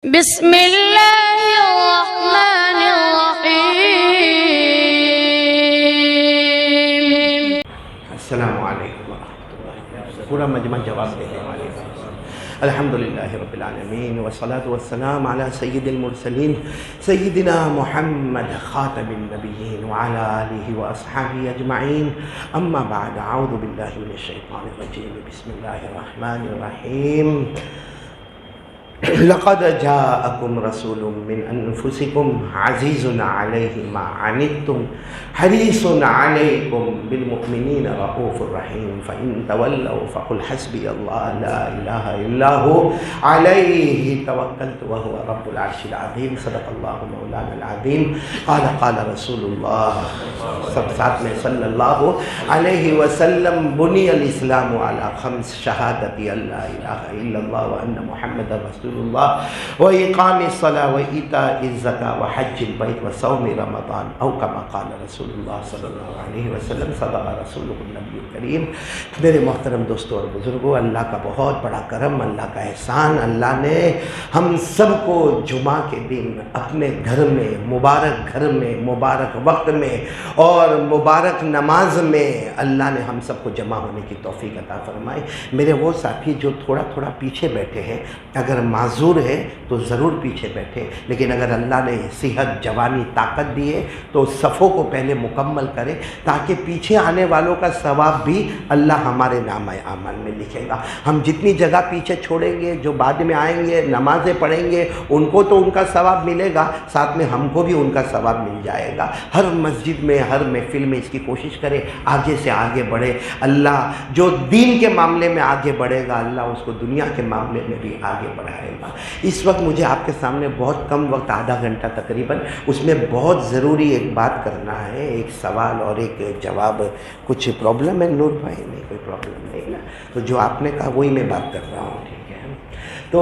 بسم اللہ الرحمن الرحیم۔ السلام علیکم ورحمۃ اللہ وبرکاتہ۔ پورا مجمع جواب دینے والے الحمدللہ رب العالمین والصلاة والسلام علی سید المرسلین سیدنا محمد خاتم النبیین وعلی آلہ واصحابہ اجمعین، اما بعد، اعوذ باللہ من الشیطان الرجیم، بسم اللہ الرحمن الرحیم۔ لقد جاءكم رسول من انفسكم عزيز عليه ما عنتم حريص عليكم بالمؤمنين رؤوف رحيم فإن تولوا فقل حسبي الله لا إله إلا هو عليه توكلت وهو رب العرش العظيم صدق الله مولانا العظيم قال رسول الله صلى الله عليه وسلم بني الإسلام على خمس شهادة أن لا إله إلا الله وأن محمد رسول اللہ وإقام الصلاة وإيتاء الزکاة وحج البیت وصوم رمضان او کما قال رسول اللہ صلی اللہ علیہ وسلم صدق رسولہ النبی الکریم۔ میرے محترم دوستوں اور بزرگوں، اللہ کا بہت بڑا کرم، اللہ کا احسان، اللہ نے ہم سب کو جمعہ کے دن اپنے گھر میں، مبارک وقت میں اور مبارک نماز میں اللہ نے ہم سب کو جمع ہونے کی توفیق عطا فرمائے۔ میرے وہ ساتھی جو تھوڑا پیچھے بیٹھے ہیں، اگر معذور ہے تو ضرور پیچھے بیٹھے، لیکن اگر اللہ نے صحت، جوانی، طاقت دی ہے تو صفوں کو پہلے مکمل کرے تاکہ پیچھے آنے والوں کا ثواب بھی اللہ ہمارے نامہ اعمال میں لکھے گا۔ ہم جتنی جگہ پیچھے چھوڑیں گے، جو بعد میں آئیں گے، نمازیں پڑھیں گے، ان کو تو ان کا ثواب ملے گا، ساتھ میں ہم کو بھی ان کا ثواب مل جائے گا۔ ہر مسجد میں، ہر محفل میں اس کی کوشش کرے، آگے سے آگے بڑھے۔ اللہ جو دین کے معاملے میں آگے بڑھے گا، اللہ اس کو دنیا کے معاملے میں بھی آگے بڑھائے گا۔ اس وقت مجھے آپ کے سامنے بہت کم وقت، آدھا گھنٹہ تقریباً، اس میں بہت ضروری ایک بات کرنا ہے، ایک سوال اور ایک جواب۔ کچھ پرابلم ہے نور بھائی؟ نہیں، کوئی پرابلم نہیں نا، تو جو آپ نے کہا وہی میں بات کر رہا ہوں، ٹھیک ہے؟ تو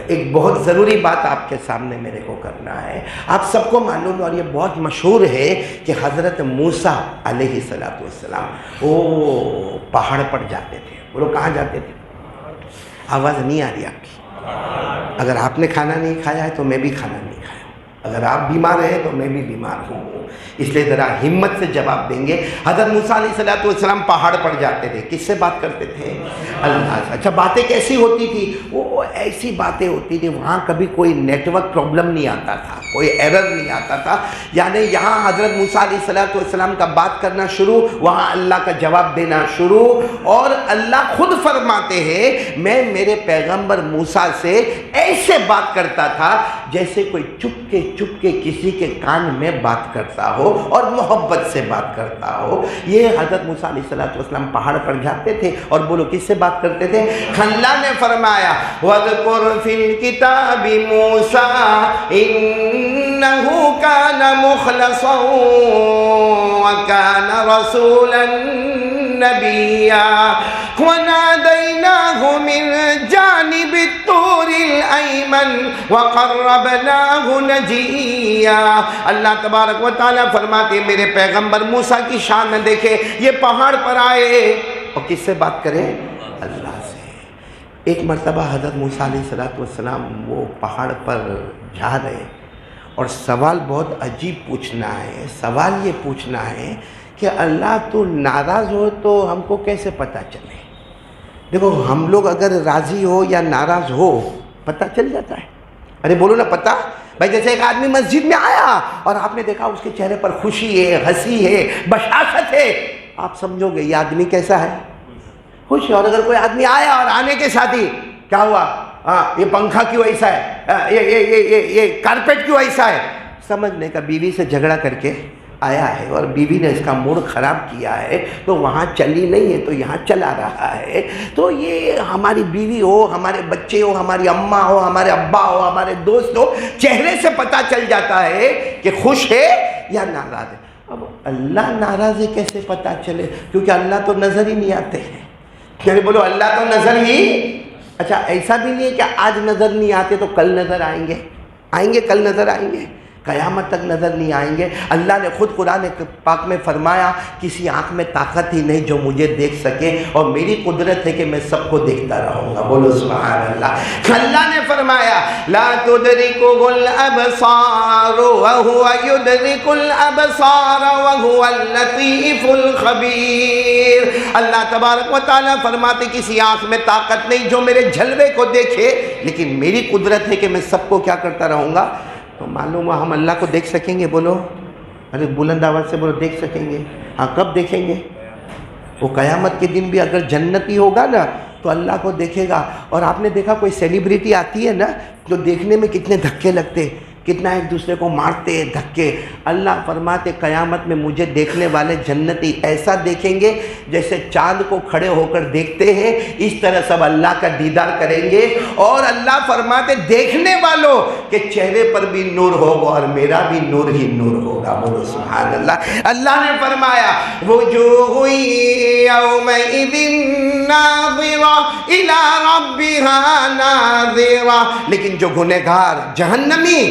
ایک بہت ضروری بات آپ کے سامنے میرے کو کرنا ہے۔ آپ سب کو معلوم ہے اور یہ بہت مشہور ہے کہ حضرت موسیٰ علیہ السلام وہ پہاڑ پر جاتے تھے۔ وہ لوگ کہاں جاتے تھے؟ آواز نہیں آ رہی آپ کی؟ اگر آپ نے کھانا نہیں کھایا ہے تو میں بھی کھانا نہیں کھایا ہوں، اگر آپ بیمار ہیں تو میں بھی بیمار ہوں، اس لیے ذرا ہمت سے جواب دیں گے۔ حضرت موسیٰ علیہ السلام پہاڑ پر جاتے تھے، کس سے بات کرتے تھے؟ اللہ سے۔ اچھا، باتیں کیسی ہوتی تھی؟ وہ ایسی باتیں ہوتی تھی، وہاں کبھی کوئی نیٹ ورک پرابلم نہیں آتا تھا، کوئی ایرر نہیں آتا تھا، یعنی یہاں حضرت موسیٰ علیہ السلام کا بات کرنا شروع، وہاں اللہ کا جواب دینا شروع، اور اللہ خود فرماتے ہیں میں میرے پیغمبر موسیٰ سے ایسے بات کرتا تھا جیسے کوئی چپکے کسی کے کان میں بات کرتا ہو اور محبت سے بات کرتا ہو۔ یہ حضرت موسیٰ علیہ السلام پہاڑ پر جاتے تھے اور بولو کس سے بات کرتے تھے؟ اللہ نے فرمایا وَاذْكُرْ فِي الْكِتَابِ مُوسَىٰ إِنَّهُ كَانَ مُخْلَصًا وَكَانَ رَسُولًا نَبِيًّا وَنَادَيْنَاهُ مِنْ جَانِبِ الطُّورِ الْأَيْمَنِ وَقَرَّبْنَاهُ نَجِيًّا۔ اللہ تبارک و تعالیٰ فرماتے ہیں میرے پیغمبر موسیٰ کی شان دیکھے، یہ پہاڑ پر آئے اور کس سے بات کریں؟ اللہ سے۔ ایک مرتبہ حضرت موسیٰ علیہ السلام وہ پہاڑ پر جا رہے اور سوال بہت عجیب پوچھنا ہے۔ سوال یہ پوچھنا ہے کہ اللہ تو ناراض ہو تو ہم کو کیسے پتہ چلے؟ دیکھو، ہم لوگ اگر راضی ہو یا ناراض ہو پتہ چل جاتا ہے۔ ارے بولو نا پتہ۔ بھائی جیسے ایک آدمی مسجد میں آیا اور آپ نے دیکھا اس کے چہرے پر خوشی ہے، ہنسی ہے، بشاشت ہے، آپ سمجھو گے یہ آدمی کیسا ہے؟ خوش ہے۔ اور اگر کوئی آدمی آیا اور آنے کے ساتھ ہی کیا ہوا؟ یہ پنکھا کیوں ایسا ہے، یہ کارپیٹ کیوں ایسا ہے، سمجھنے کا بیوی سے جھگڑا کر کے آیا ہے اور بیوی نے اس کا موڈ خراب کیا ہے تو وہاں چلی نہیں ہے تو یہاں چلا رہا ہے۔ تو یہ ہماری بیوی ہو، ہمارے بچے ہو، ہماری اماں ہو، ہمارے ابا ہو، ہمارے دوست ہو، چہرے سے پتہ چل جاتا ہے کہ خوش ہے یا ناراض ہے۔ اب اللہ ناراض ہے کیسے پتہ چلے؟ کیونکہ اللہ تو نظر ہی نہیں آتے ہیں۔ کہنے بولو اللہ تو نظر ہی۔ اچھا، ایسا بھی نہیں ہے کہ آج نظر نہیں آتے تو کل نظر آئیں گے، کل نظر آئیں گے۔ قیامت تک نظر نہیں آئیں گے۔ اللہ نے خود قرآن پاک میں فرمایا کسی آنکھ میں طاقت ہی نہیں جو مجھے دیکھ سکے، اور میری قدرت ہے کہ میں سب کو دیکھتا رہوں گا۔ بولو سبحان اللہ۔ اللہ نے فرمایا لا تدرکہ الابصار وہو یدرک الابصار وہو اللطیف الخبیر۔ اللہ تبارک و تعالیٰ فرماتے کسی آنکھ میں طاقت نہیں جو میرے جلوے کو دیکھے، لیکن میری قدرت ہے کہ میں سب کو کیا کرتا رہوں گا۔ تو معلوم ہے ہم اللہ کو دیکھ سکیں گے؟ بولو، ارے بلند آواز سے بولو، دیکھ سکیں گے؟ ہاں، کب دیکھیں گے؟ وہ قیامت کے دن بھی اگر جنتی ہوگا نا تو اللہ کو دیکھے گا۔ اور آپ نے دیکھا کوئی سیلیبریٹی آتی ہے نا جو دیکھنے میں کتنے دھکے لگتے، کتنا ایک دوسرے کو مارتے دھکے، اللہ فرماتے قیامت میں مجھے دیکھنے والے جنتی ایسا دیکھیں گے جیسے چاند کو کھڑے ہو کر دیکھتے ہیں، اس طرح سب اللہ کا دیدار کریں گے۔ اور اللہ فرماتے دیکھنے والوں کے چہرے پر بھی نور ہوگا اور میرا بھی نور ہی نور ہوگا۔ بولو سبحان اللہ۔ اللہ نے فرمایا وجوہ یومئذ ناظرہ الی ربہا ناظرہ، لیکن جو گنہگار جہنمی،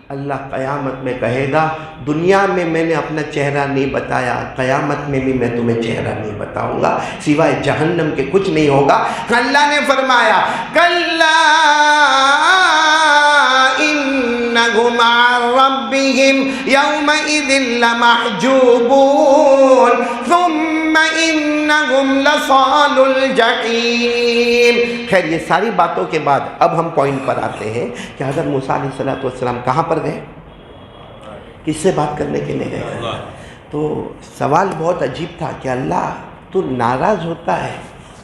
اللہ قیامت میں کہے گا دنیا میں میں نے اپنا چہرہ نہیں بتایا، قیامت میں بھی میں تمہیں چہرہ نہیں بتاؤں گا، سوائے جہنم کے کچھ نہیں ہوگا۔ اللہ نے فرمایا کلا انہم عن ربہم یومئذ لمحجوبون ثم انہم لصال الجحیم۔ خیر، یہ ساری باتوں کے بعد اب ہم پوائنٹ پر آتے ہیں کہ حضرت موسیٰ علیہ السلام کہاں پر گئے، کس سے بات کرنے کے لیے گئے؟ تو سوال بہت عجیب تھا کہ اللہ تو ناراض ہوتا ہے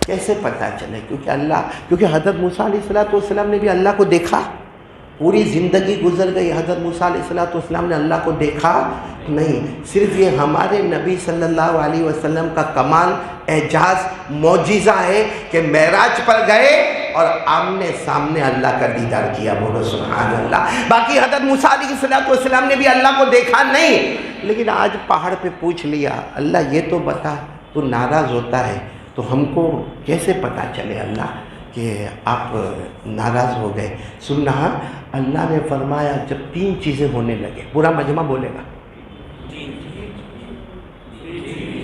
کیسے پتہ چلے؟ کیونکہ حضرت موسیٰ علیہ السلام نے بھی اللہ کو دیکھا، پوری زندگی گزر گئی، حضرت موسیٰ علیہ السلام نے اللہ کو دیکھا نہیں۔ صرف یہ ہمارے نبی صلی اللہ علیہ وسلم کا کمال، اعجاز، معجزہ ہے کہ معراج پر گئے اور آمنے سامنے اللہ کا دیدار کیا۔ بولو سبحان اللہ۔ باقی حضرت موسیٰ علیہ السلام نے بھی اللہ کو دیکھا نہیں، لیکن آج پہاڑ پہ پوچھ لیا اللہ یہ تو بتا تو ناراض ہوتا ہے تو ہم کو کیسے پتہ چلے اللہ کہ آپ ناراض ہو گئے؟ سن رہا، اللہ نے فرمایا جب تین چیزیں ہونے لگے، پورا مجمع بولے گا،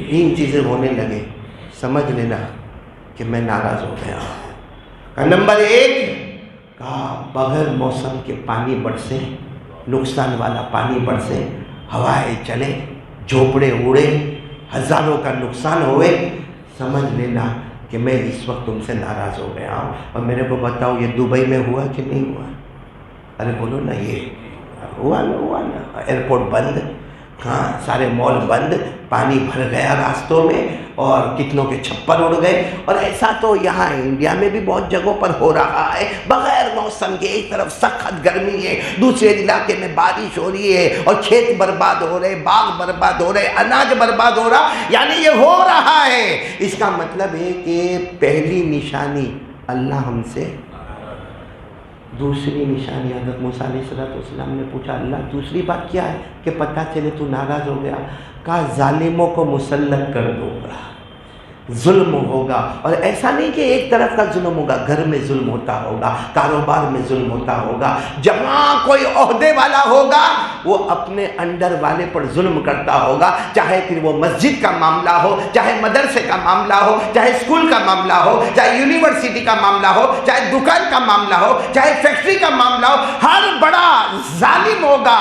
تین چیزیں ہونے لگے، سمجھ لینا کہ میں ناراض ہو گیا۔ نمبر ایک، کہا بغیر موسم کے پانی برسے، نقصان والا پانی برسے، ہوائیں چلے، جھوپڑے اڑے، ہزاروں کا نقصان ہوئے، سمجھ لینا کہ میں اس وقت تم سے ناراض ہو گیا ہوں۔ اور میرے کو بتاؤ یہ دبئی میں ہوا کہ نہیں ہوا؟ ارے بولو نا، یہ ہوا نا، ایئرپورٹ بند، ہاں سارے مال بند، پانی بھر گیا راستوں میں اور کتنوں کے چھپر اڑ گئے۔ اور ایسا تو یہاں انڈیا میں بھی بہت جگہوں پر ہو رہا ہے، بغیر موسم کے ایک طرف سخت گرمی ہے، دوسرے علاقے میں بارش ہو رہی ہے اور کھیت برباد ہو رہے، باغ برباد ہو رہے، اناج برباد ہو رہا، یعنی یہ ہو رہا ہے۔ اس کا مطلب ہے کہ پہلی نشانی اللہ ہم سے، دوسری نشانی حضرت موسیٰ علیہ السلام نے پوچھا اللہ دوسری بات کیا ہے کہ پتہ چلے تو ناراض ہو گیا؟ کہا ظالموں کو مسلط کر دوں گا، ظلم ہوگا، اور ایسا نہیں کہ ایک طرف کا ظلم ہوگا، گھر میں ظلم ہوتا ہوگا، کاروبار میں ظلم ہوتا ہوگا، جہاں کوئی عہدے والا ہوگا وہ اپنے انڈر والے پر ظلم کرتا ہوگا، چاہے پھر وہ مسجد کا معاملہ ہو، چاہے مدرسے کا معاملہ ہو، چاہے اسکول کا معاملہ ہو، چاہے یونیورسٹی کا معاملہ ہو، چاہے دکان کا معاملہ ہو، چاہے فیکٹری کا معاملہ ہو، ہر بڑا ظالم ہوگا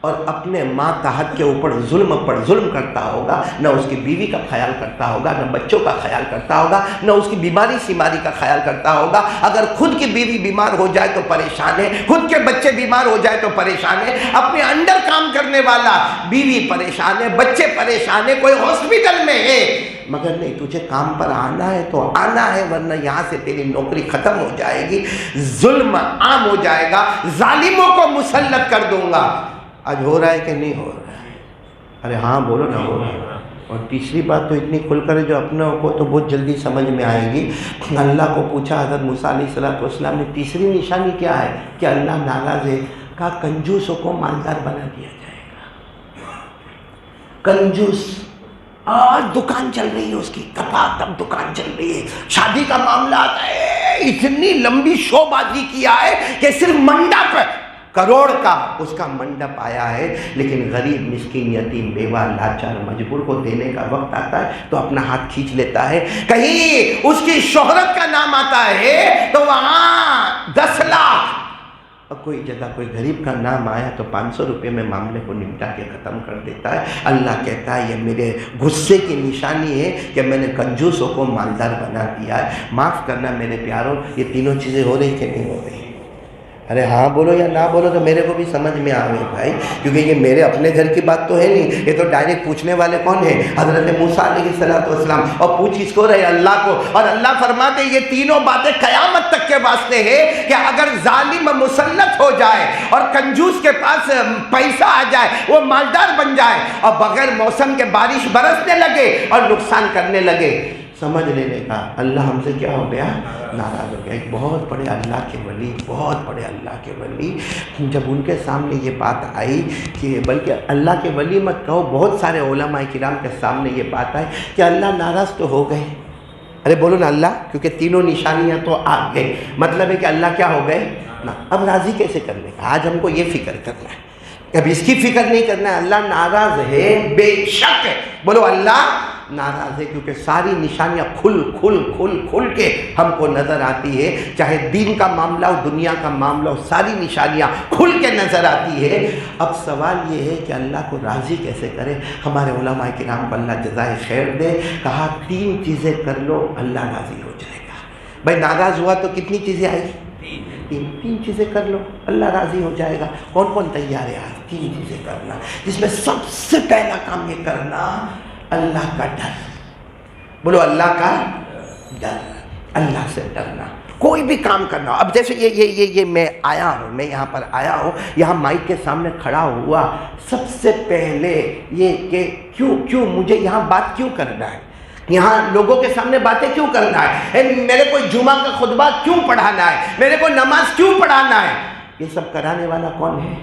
اور اپنے ماں تحت کے اوپر ظلم کرتا ہوگا، نہ اس کی بیوی کا خیال کرتا ہوگا، نہ بچوں کا خیال کرتا ہوگا، نہ اس کی بیماری کا خیال کرتا ہوگا۔ اگر خود کی بیوی بیمار ہو جائے تو پریشان ہے، خود کے بچے بیمار ہو جائے تو پریشان ہے، اپنے انڈر کام کرنے والا بیوی پریشان ہے، بچے پریشان ہے، کوئی ہاسپٹل میں ہے، مگر نہیں تجھے کام پر آنا ہے تو آنا ہے، ورنہ یہاں سے تیری نوکری ختم ہو جائے گی، ظلم عام ہو جائے گا، ظالموں کو مسلط کر دوں گا۔ آج ہو رہا ہے کہ نہیں ہو رہا ہے؟ ارے ہاں بولو نا، ہو رہا ہے۔ اور تیسری بات تو اتنی کھل کر جو اپنے کو تو بہت جلدی سمجھ میں آئے گی۔ اللہ کو پوچھا حضرت موسیٰ علیہ السلام نے تیسری نشانی کیا ہے کہ اللہ ناراض ہے؟ کہا کنجوسوں کو مالدار بنا دیا جائے گا۔ کنجوس آج دکان چل رہی ہے اس کی، تب دکان چل رہی ہے، شادی کا معاملہ آتا ہے، اتنی لمبی شو بازی کیا ہے کہ صرف منڈپ کروڑ کا اس کا منڈپ آیا ہے، لیکن غریب مسکین یتیم بیوہ لاچار مجبور کو دینے کا وقت آتا ہے تو اپنا ہاتھ کھینچ لیتا ہے۔ کہیں اس کی شہرت کا نام آتا ہے تو وہاں 10 لاکھ، اور کوئی جگہ کوئی غریب کا نام آیا تو 500 روپے میں معاملے کو نمٹا کے ختم کر دیتا ہے۔ اللہ کہتا ہے یہ میرے غصے کی نشانی ہے کہ میں نے کنجوسوں کو مالدار بنا دیا ہے۔ معاف کرنا میرے پیاروں، یہ تینوں چیزیں ہو رہی کہ نہیں ہو رہی؟ ارے ہاں بولو یا نہ بولو تو میرے کو بھی سمجھ میں آوے بھائی، کیونکہ یہ میرے اپنے گھر کی بات تو ہے نہیں، یہ تو ڈائریکٹ پوچھنے والے کون ہیں؟ حضرت موسیٰ علیہ السلام، اور پوچھ اس کو رہے اللہ کو، اور اللہ فرماتے یہ تینوں باتیں قیامت تک کے واسطے ہے کہ اگر ظالم مسلط ہو جائے اور کنجوس کے پاس پیسہ آ جائے، وہ مالدار بن جائے اور بغیر موسم کے بارش برسنے لگے اور نقصان کرنے لگے، سمجھ لینے کا اللہ ہم سے کیا ہو گیا؟ ناراض ہو گیا۔ ایک بہت بڑے اللہ کے ولی، بہت بڑے اللہ کے ولی، جب ان کے سامنے یہ بات آئی کہ بلکہ اللہ کے ولی مت کہو، بہت سارے علماء کرام کے سامنے یہ بات آئی کہ اللہ ناراض تو ہو گئے۔ ارے بولو نا اللہ، کیونکہ تینوں نشانیاں تو آ گئے، مطلب ہے کہ اللہ کیا ہو گئے نا، اب راضی کیسے کرنے کا؟ آج ہم کو یہ فکر کرنا ہے، اب اس کی فکر نہیں کرنا ہے۔ اللہ ناراض ہے بے شک، بولو اللہ ناراض ہے، کیونکہ ساری نشانیاں کھل کے ہم کو نظر آتی ہے، چاہے دین کا معاملہ ہو، دنیا کا معاملہ ہو، ساری نشانیاں کھل کے نظر آتی ہے۔ اب سوال یہ ہے کہ اللہ کو راضی کیسے کرے؟ ہمارے علماء کرام کو اللہ جزائے خیر دے، کہا 3 چیزیں کر لو اللہ راضی ہو جائے گا۔ بھائی ناراض ہوا تو کتنی چیزیں آئی؟ 3 چیزیں کر لو اللہ راضی ہو جائے گا۔ کون کون تیار ہے آج 3 چیزیں کرنا؟ جس میں سب سے پہلا کام یہ کرنا، اللہ کا ڈر، بولو اللہ کا ڈر، اللہ سے ڈرنا، کوئی بھی کام کرنا۔ اب جیسے یہ میں آیا ہوں، میں یہاں پر آیا ہوں، یہاں مائک کے سامنے کھڑا ہوا، سب سے پہلے یہ کہ کیوں مجھے یہاں بات کیوں کرنا ہے، یہاں لوگوں کے سامنے باتیں کیوں کرنا ہے، میرے کو جمعہ کا خطبہ کیوں پڑھانا ہے، میرے کو نماز کیوں پڑھانا ہے؟ یہ سب کرانے والا کون ہے؟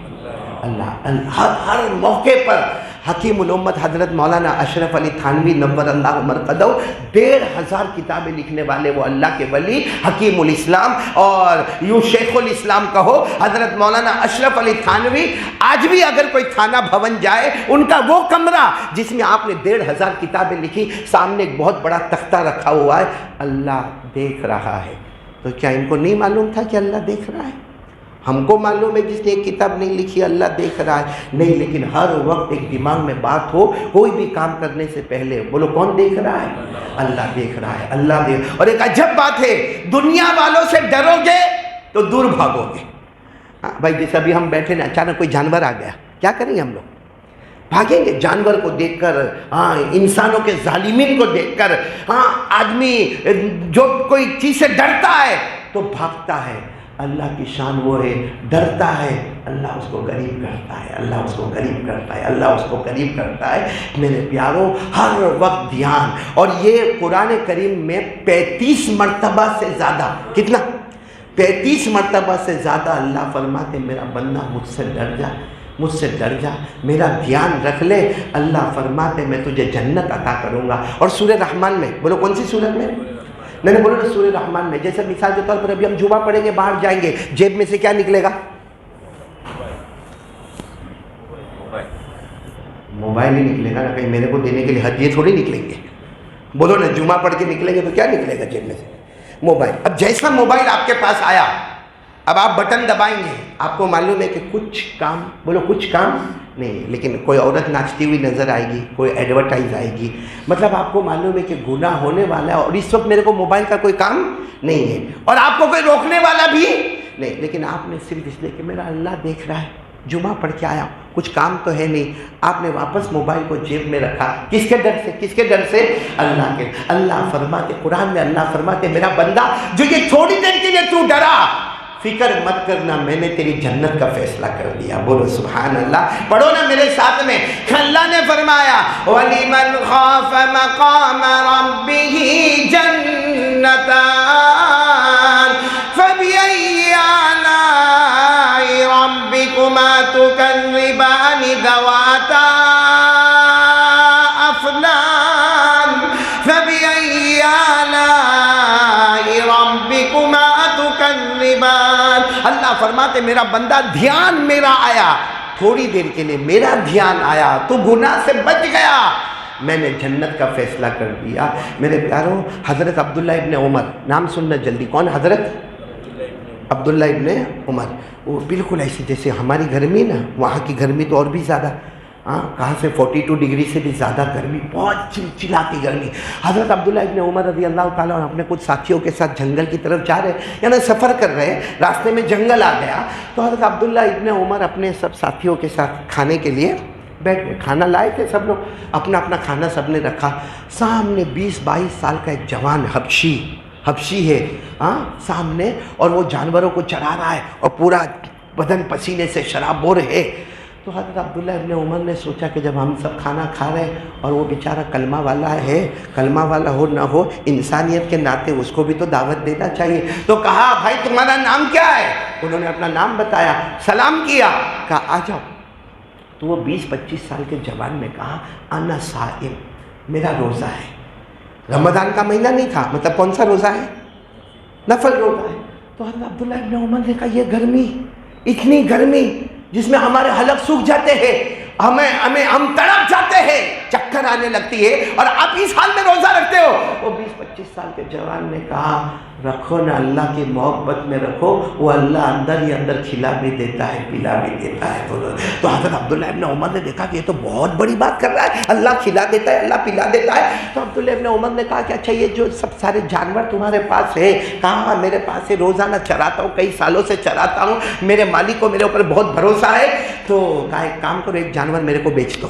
اللہ۔ ہر موقع پر حکیم الامت حضرت مولانا اشرف علی تھانوی نور اللہ مرقدہ 1500 کتابیں لکھنے والے وہ اللہ کے ولی حکیم الاسلام، اور یوں شیخ الاسلام کہو حضرت مولانا اشرف علی تھانوی، آج بھی اگر کوئی تھانہ بھون جائے، ان کا وہ کمرہ جس میں آپ نے 1500 کتابیں لکھی، سامنے ایک بہت بڑا تختہ رکھا ہوا ہے، اللہ دیکھ رہا ہے۔ تو کیا ان کو نہیں معلوم تھا کہ اللہ دیکھ رہا ہے؟ ہم کو معلوم ہے جس نے ایک کتاب نہیں لکھی اللہ دیکھ رہا ہے، نہیں، لیکن ہر وقت ایک دماغ میں بات ہو، کوئی بھی کام کرنے سے پہلے بولو کون دیکھ رہا ہے؟ اللہ دیکھ رہا ہے، اللہ دیکھ۔ اور ایک عجب بات ہے، دنیا والوں سے ڈرو گے تو دور بھاگو گے۔ بھائی جیسے ابھی ہم بیٹھے نا، اچانک کوئی جانور آ گیا، کیا کریں گے ہم لوگ؟ بھاگیں گے جانور کو دیکھ کر، انسانوں کے ظالمین کو دیکھ کر۔ آدمی جو کوئی چیز سے ڈرتا ہے تو بھاگتا ہے۔ اللہ کی شان وہ ہے، ڈرتا ہے اللہ اس کو قریب کرتا ہے، اللہ اس کو قریب کرتا ہے، اللہ اس کو قریب کرتا ہے۔ میرے پیاروں، ہر وقت دھیان، اور یہ قرآن کریم میں 35 مرتبہ سے زیادہ، کتنا؟ 35 مرتبہ سے زیادہ اللہ فرماتے میرا بندہ مجھ سے ڈر جا، مجھ سے ڈر جا، میرا دھیان رکھ لے۔ اللہ فرماتے میں تجھے جنت عطا کروں گا۔ اور سورہ رحمان میں، بولو کون سی سورت میں؟ میں نے بولو نا سورہ رحمان میں، جیسے مثال کے طور پر ابھی ہم جمعہ پڑھیں گے، باہر جائیں گے، جیب میں سے کیا نکلے گا؟ موبائل ہی نکلے گا نا، کہیں میرے کو دینے کے لیے ہدیے تھوڑی نکلیں گے۔ بولو نا جمعہ پڑھ کے نکلیں گے تو کیا نکلے گا جیب میں سے؟ موبائل۔ اب جیسا موبائل آپ کے پاس آیا، اب آپ بٹن دبائیں گے، آپ کو معلوم ہے کہ کچھ کام، بولو کچھ کام نہیں، لیکن کوئی عورت ناچتی ہوئی نظر آئے گی، کوئی ایڈورٹائز آئے گی، مطلب آپ کو معلوم ہے کہ گناہ ہونے والا ہے، اور اس وقت میرے کو موبائل کا کوئی کام نہیں ہے، اور آپ کو کوئی روکنے والا بھی نہیں، لیکن آپ نے صرف اس لیے کہ میرا اللہ دیکھ رہا ہے، جمعہ پڑھ کے آیا، کچھ کام تو ہے نہیں، آپ نے واپس موبائل کو جیب میں رکھا، کس کے ڈر سے؟ کس کے ڈر سے؟ اللہ کے۔ اللہ فرماتے قرآن میں، اللہ فرماتے میرا بندہ جو یہ تھوڑی دیر کے لیے تو ڈرا، فکر مت کرنا، میں نے تیری جنت کا فیصلہ کر دیا۔ بولو سبحان اللہ، پڑھو نا میرے ساتھ میں۔ اللہ نے فرمایا وَلِمَنْ خَافَ مَقَامَ رَبِّهِ جَنَّتَانِ فَبِأَيِّ آلَاءِ رَبِّكُمَا تُكَذِّبَانِ ذَوَاتَا أَفْنَانٍ فَبِأَيِّ آلَاءِ رَبِّكُمَا تُكَذِّبَانِ اللہ فرماتے میرا بندہ دھیان میرا آیا، تھوڑی دیر کے لیے میرا دھیان آیا تو گناہ سے بچ گیا، میں نے جنت کا فیصلہ کر دیا۔ میرے پیاروں، حضرت عبداللہ ابن عمر، نام سننا جلدی، کون؟ حضرت عبداللہ ابن عمر، وہ بالکل ایسی جیسے ہماری گرمی نا، وہاں کی گرمی تو اور بھی زیادہ، کہاں سے 42 ڈگری سے بھی زیادہ گرمی، بہت چلچلاتی گرمی۔ حضرت عبداللہ ابن عمر رضی اللہ تعالیٰ عنہ اپنے کچھ ساتھیوں کے ساتھ جنگل کی طرف جا رہے، یعنی سفر کر رہے، راستے میں جنگل آ گیا تو حضرت عبداللہ ابن عمر اپنے سب ساتھیوں کے ساتھ کھانے کے لیے بیٹھ گئے، کھانا لائے تھے سب لوگ، اپنا اپنا کھانا سب نے رکھا، سامنے 20-22 سال کا ایک جوان حبشی ہے سامنے، اور وہ جانوروں کو چرا رہا ہے اور پورا بدن پسینے سے شرابور ہے۔ تو حضرت عبداللہ ابن عمر نے سوچا کہ جب ہم سب کھانا کھا رہے ہیں اور وہ بیچارہ کلمہ والا ہے، کلمہ والا ہو نہ ہو، انسانیت کے ناطے اس کو بھی تو دعوت دینا چاہیے، تو کہا بھائی تمہارا نام کیا ہے؟ انہوں نے اپنا نام بتایا، سلام کیا، کہا آ جاؤ۔ تو وہ 20-25 سال کے جوان نے کہا انا صائم، میرا روزہ ہے، رمضان کا مہینہ نہیں تھا، مطلب کون سا روزہ ہے؟ نفل روزہ ہے۔ تو حضرت عبداللہ ابن عمر نے کہا یہ گرمی، اتنی گرمی جس میں ہمارے حلق سوکھ جاتے ہیں، ہم تڑپ جاتے ہیں، چکر آنے لگتی ہے، اور آپ اس حال میں روزہ رکھتے ہو۔ وہ 20-25 سال کے جوان نے کہا رکھو نا، اللہ کی محبت میں رکھو، وہ اللہ اندر ہی اندر کھلا بھی دیتا ہے، پلا بھی دیتا ہے۔ تو حضرت عبداللہ ابن عمر نے دیکھا کہ یہ تو بہت بڑی بات کر رہا ہے، اللہ کھلا دیتا ہے، اللہ پلا دیتا ہے۔ تو عبداللہ ابن عمر نے کہا کہ اچھا یہ جو سب سارے جانور تمہارے پاس ہے؟ کہا میرے پاس ہے، روزانہ چراتا ہوں، کئی سالوں سے چراتا ہوں، میرے مالک کو میرے اوپر بہت بھروسہ ہے۔ تو کہا ایک کام کرو، ایک جانور میرے کو بیچ دو،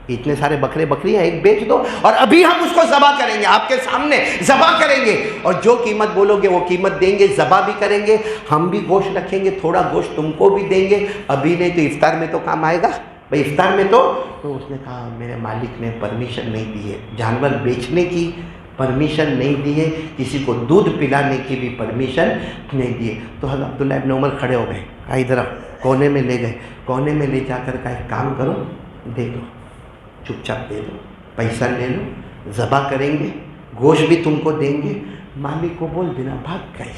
اتنے سارے بکرے بکریاں، ایک بیچ دو، اور ابھی ہم اس کو ذبح کریں گے، آپ کے سامنے ذبح کریں گے، اور جو قیمت بولو گے وہ قیمت دیں گے، ذبح بھی کریں گے، ہم بھی گوشت رکھیں گے، تھوڑا گوشت تم کو بھی دیں گے، ابھی نہیں تو افطار میں تو کام آئے گا بھائی، افطار میں تو اس نے کہا میرے مالک نے پرمیشن نہیں دی ہے، جانور بیچنے کی پرمیشن نہیں دی ہے، کسی کو دودھ پلانے کی بھی پرمیشن نہیں دی ہے۔ تو حضرت عبداللہ ابن عمر کھڑے ہو گئے، کہا ادھر آؤ، کونے میں لے گئے، کونے میں لے جا کر کہا ایک کام کرو، دے دو، چپ چاپ دے دو، پیسہ لے لو، ذبح کریں گے، گوشت بھی تم کو دیں گے۔ مالک کو بول دینا بھاگ گئے،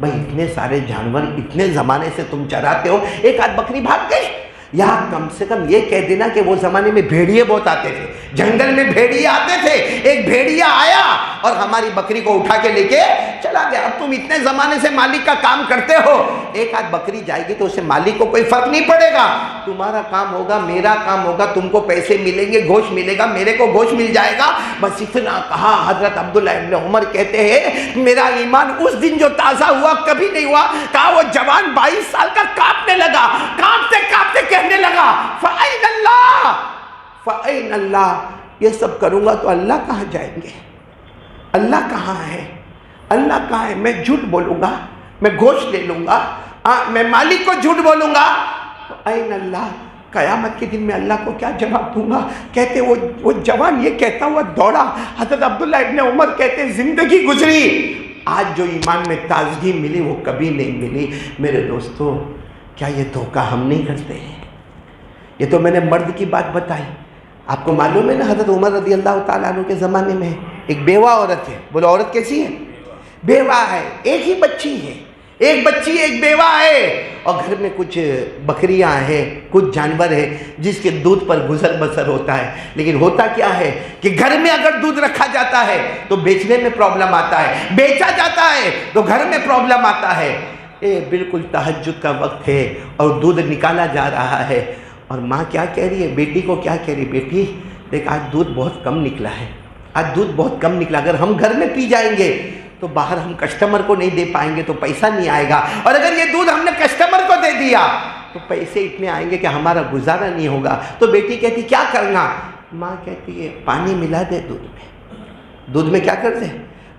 بھائی اتنے سارے جانور اتنے زمانے سے تم چراتے ہو، ایک آدھ بکری بھاگ گئی، یا کم سے کم یہ کہہ دینا کہ وہ زمانے میں بھیڑیے بہت آتے تھے، جنگل میں بھیڑیے آتے تھے، ایک بھیڑیا آیا اور ہماری بکری کو اٹھا کے لے کے چلا گیا۔ اب تم اتنے زمانے سے مالک کا کام کرتے ہو، ایک آدھ بکری جائے گی تو اسے مالک کو کوئی فرق نہیں پڑے گا، تمہارا کام ہوگا، میرا کام ہوگا، تم کو پیسے ملیں گے، گوشت ملے گا، میرے کو گوشت مل جائے گا، بس اتنا کہا۔ حضرت عبداللہ ابن عمر کہتے ہیں میرا ایمان اس دن جو تازہ ہوا کبھی نہیں ہوا۔ کہا وہ جوان 22 سال کا کانپنے لگا، کانپتے کانپتے کہنے لگا فَأَيْنَ اللَّهُ فَأَيْنَ اللَّهُ، یہ سب کروں گا تو اللہ کہاں جائیں گے؟ اللہ کہاں ہے؟ اللہ کہاں ہے؟ میں جھوٹ بولوں گا، میں گوشت لے لوں گا، میں مالک کو جھوٹ بولوں گا، تو اَيْنَ اللَّهُ، قیامت کے دن میں اللہ کو کیا جواب دوں گا؟ کہتے وہ جوان یہ کہتا ہوا دوڑا۔ حضرت عبداللہ ابن عمر کہتے زندگی گزری، آج جو ایمان میں تازگی ملی وہ کبھی نہیں ملی۔ میرے دوستو، کیا یہ دھوکہ ہم نہیں کرتے ہیں؟ یہ تو میں نے مرد کی بات بتائی، آپ کو معلوم ہے نا حضرت عمر رضی اللہ تعالیٰ عنہ کے زمانے میں ایک بیوہ عورت ہے، بولو عورت کیسی ہے؟ بیوہ ہے، ایک ہی بچی ہے، ایک بچی ایک بیوہ ہے، اور گھر میں کچھ بکریاں ہیں، کچھ جانور ہیں جس کے دودھ پر گزر بسر ہوتا ہے۔ لیکن ہوتا کیا ہے کہ گھر میں اگر دودھ رکھا جاتا ہے تو بیچنے میں پرابلم آتا ہے، بیچا جاتا ہے تو گھر میں پرابلم آتا ہے۔ بالکل تہجد کا وقت ہے اور دودھ نکالا جا رہا ہے، اور ماں کیا کہہ رہی ہے بیٹی کو؟ کیا کہہ رہی ہے؟ بیٹی دیکھ آج دودھ بہت کم نکلا ہے، آج دودھ بہت کم نکلا، اگر ہم گھر میں پی جائیں گے تو باہر ہم کسٹمر کو نہیں دے پائیں گے تو پیسہ نہیں آئے گا، اور اگر یہ دودھ ہم نے کسٹمر کو دے دیا تو پیسے اتنے آئیں گے کہ ہمارا گزارا نہیں ہوگا۔ تو بیٹی کہتی کیا کرنا؟ ماں کہتی ہے پانی ملا دے دودھ میں، دودھ میں کیا کر دے؟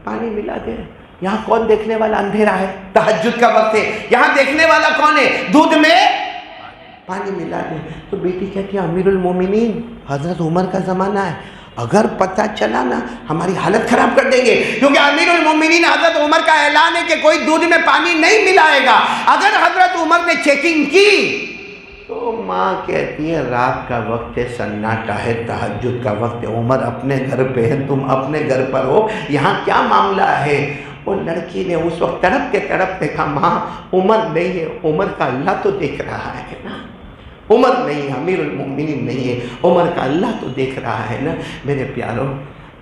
پانی ملا دے۔ یہاں کون دیکھنے والا؟ اندھیرا ہے، تہجد کا وقت ہے، یہاں دیکھنے والا کون ہے؟ دودھ میں پانی ملا دے۔ تو بیٹی کہتی ہے امیر المومنین حضرت عمر کا زمانہ ہے، اگر پتہ چلا نا ہماری حالت خراب کر دیں گے، کیونکہ امیر المومنین حضرت عمر کا اعلان ہے کہ کوئی دودھ میں پانی نہیں ملائے گا۔ اگر حضرت عمر نے چیکنگ کی تو ماں کہتی ہے رات کا وقت ہے، سناٹا ہے، تہجد کا وقت ہے، عمر اپنے گھر پہ ہے، تم اپنے گھر پر ہو، یہاں کیا معاملہ ہے؟ وہ لڑکی نے اس وقت تڑپتے کہا ماں عمر نہیں ہے، عمر کا اللہ تو دیکھ رہا ہے نا، عمر نہیں ہے، امیر المومنین نہیں ہے، عمر کا اللہ تو دیکھ رہا ہے نا۔ میرے پیاروں،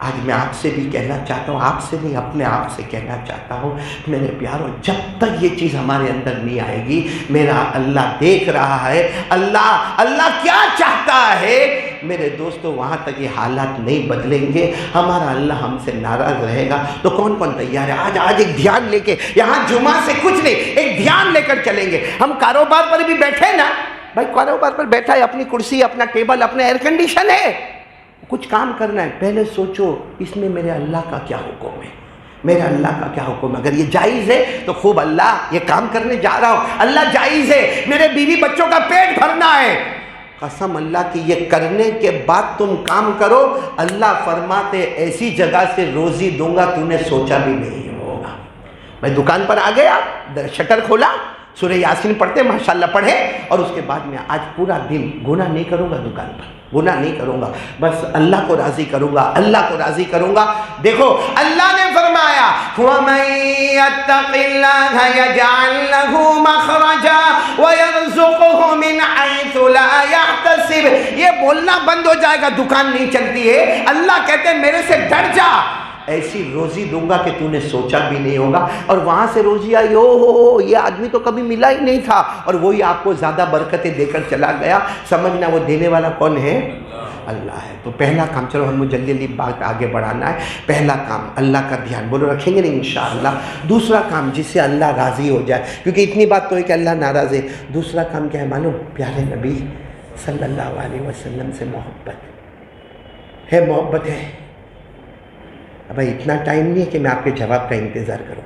آج میں آپ سے بھی کہنا چاہتا ہوں، آپ سے نہیں اپنے آپ سے کہنا چاہتا ہوں، میرے پیاروں جب تک یہ چیز ہمارے اندر نہیں آئے گی، میرا اللہ دیکھ رہا ہے، اللہ کیا چاہتا ہے، میرے دوستو وہاں تک یہ حالات نہیں بدلیں گے، ہمارا اللہ ہم سے ناراض رہے گا۔ تو کون کون تیار ہے آج ایک دھیان لے کے، یہاں جمعہ سے کچھ نہیں، ایک دھیان لے کر چلیں گے۔ ہم کاروبار پر بھی بیٹھے نا، بھائی کاروبار پر بیٹھا ہے، اپنی کرسی، اپنا ٹیبل، اپنا ایئر کنڈیشن ہے، کچھ کام کرنا ہے، پہلے سوچو اس میں میرے اللہ کا کیا حکم ہے، میرے اللہ کا کیا حکم ہے۔ اگر یہ جائز ہے تو خوب اللہ یہ کام کرنے جا رہا ہوں، اللہ جائز ہے، میرے بیوی بچوں کا پیٹ بھرنا ہے، قسم اللہ کی یہ کرنے کے بعد تم کام کرو، اللہ فرماتے ایسی جگہ سے روزی دوں گا تو نے سوچا بھی نہیں ہوگا۔ میں دکان پر آ گیا، شٹر کھولا، سورہ یاسین پڑھتے ماشاءاللہ پڑھے، اور اس کے بعد میں آج پورا دن گناہ نہیں کروں گا، دکان پر گناہ نہیں کروں گا، بس اللہ کو راضی کروں گا، اللہ کو راضی کروں گا۔ دیکھو اللہ نے فرمایا وَمَن يَتَّقِ اللَّهَ يَجْعَل لَّهُ مَخْرَجًا وَيَرْزُقْهُ مِنْ حَيْثُ لَا يَحْتَسِبُ۔ یہ بولنا بند ہو جائے گا، دکان نہیں چلتی ہے، اللہ کہتے ہیں میرے سے ڈر جا، ایسی روزی دوں گا کہ تو نے سوچا بھی نہیں ہوگا۔ اور وہاں سے روزی آئی، او یہ آدمی تو کبھی ملا ہی نہیں تھا، اور وہی آپ کو زیادہ برکتیں دے کر چلا گیا، سمجھنا وہ دینے والا کون ہے؟ اللہ ہے۔ تو پہلا کام، چلو ہم جلدی جلدی بات آگے بڑھانا ہے، پہلا کام اللہ کا دھیان، بولو رکھیں گے نہیں انشاءاللہ۔ دوسرا کام جس سے اللہ راضی ہو جائے، کیونکہ اتنی بات تو ہے کہ اللہ ناراض ہے، دوسرا کام کیا ہے معلوم؟ پیارے نبی صلی اللہ علیہ وسلم سے محبت ہے، محبت ہے۔ بھائی اتنا ٹائم نہیں ہے کہ میں آپ کے جواب کا انتظار کروں،